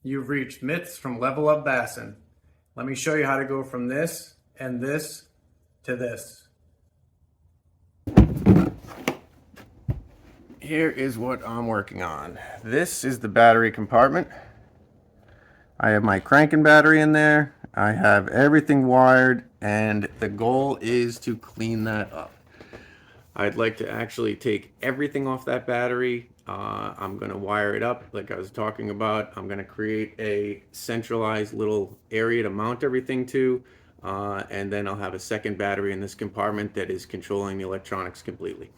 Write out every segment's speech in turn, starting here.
You've reached Mitz from Level Up Bassin. Let me show you how to go from this and this to this. Here is what I'm working on. This is the battery compartment. I have my cranking battery in there. I have everything wired, and the goal is to clean that up. I'd like to actually take everything off that battery. I'm going to wire it up like I was talking about. I'm going to create a centralized little area to mount everything to, and then I'll have a second battery in this compartment that is controlling the electronics completely.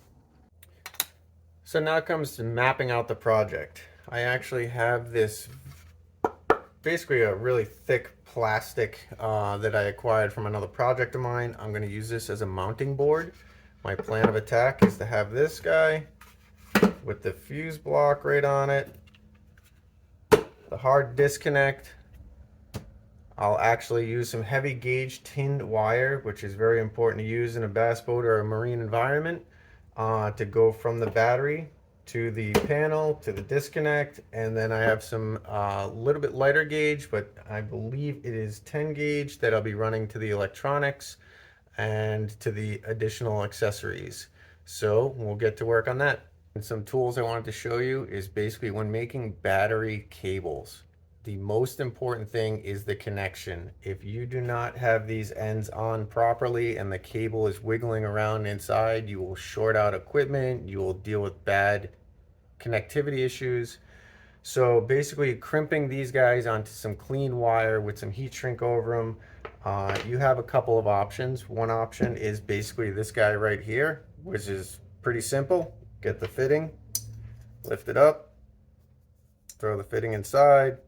So now it comes to mapping out the project. I actually have this basically a really thick plastic that I acquired from another project of mine. I'm going to use this as a mounting board. My plan of attack is to have this guy with the fuse block right on it, the hard disconnect. I'll actually use some heavy gauge tinned wire, which is very important to use in a bass boat or a marine environment, to go from the battery to the panel to the disconnect. And then I have some little bit lighter gauge, but I believe it is 10 gauge that I'll be running to the electronics and to the additional accessories. So we'll get to work on that. And some tools I wanted to show you is basically when making battery cables, the most important thing is the connection. If you do not have these ends on properly and the cable is wiggling around inside, you will short out equipment, you will deal with bad connectivity issues. So basically crimping these guys onto some clean wire with some heat shrink over them. You have a couple of options. One option is basically this guy right here, which is pretty simple. Get the fitting, lift it up, throw the fitting inside,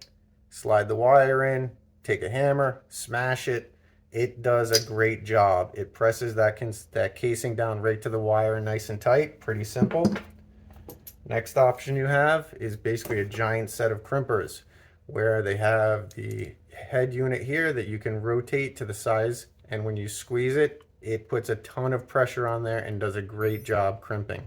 slide the wire in, take a hammer, smash it. It does a great job. It presses that casing down right to the wire nice and tight. Pretty simple. Next option you have is basically a giant set of crimpers, where they have the head unit here that you can rotate to the size, and when you squeeze it, it puts a ton of pressure on there and does a great job crimping.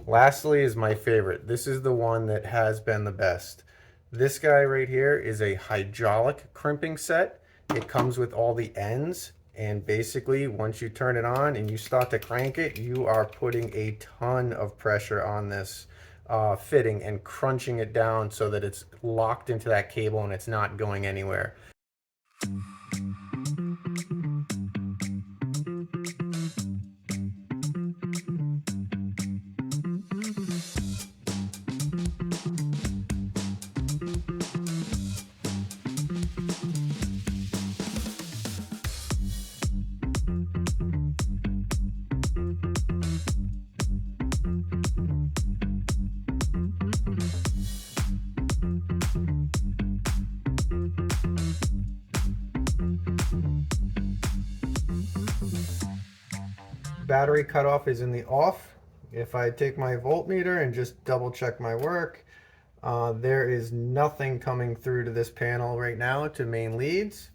Lastly is my favorite. This is the one that has been the best. This guy right here is a hydraulic crimping set. It comes with all the ends, and basically once you turn it on and you start to crank it, you are putting a ton of pressure on this fitting and crunching it down so that it's locked into that cable and it's not going anywhere. Battery cutoff is in the off. If I take my voltmeter and just double check my work, there is nothing coming through to this panel right now to main leads.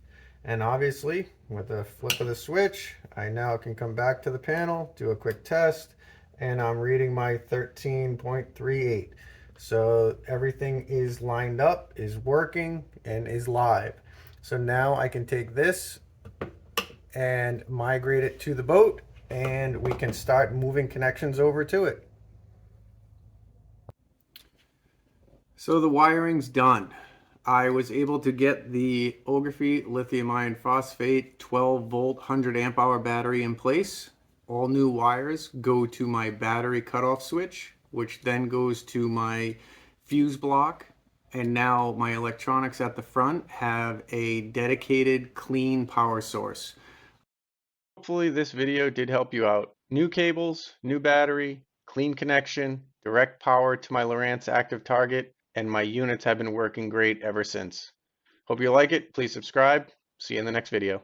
And obviously with the flip of the switch, I now can come back to the panel, do a quick test, and I'm reading my 13.38. So everything is lined up, is working, and is live. So now I can take this and migrate it to the boat, and we can start moving connections over to it. So the wiring's done. I was able to get the Ography lithium iron phosphate 12 volt 100 amp hour battery in place. All new wires go to my battery cutoff switch, which then goes to my fuse block. And now my electronics at the front have a dedicated clean power source. Hopefully this video did help you out. New cables, new battery, clean connection, direct power to my Lowrance Active Target, and my units have been working great ever since. Hope you like it. Please subscribe. See you in the next video.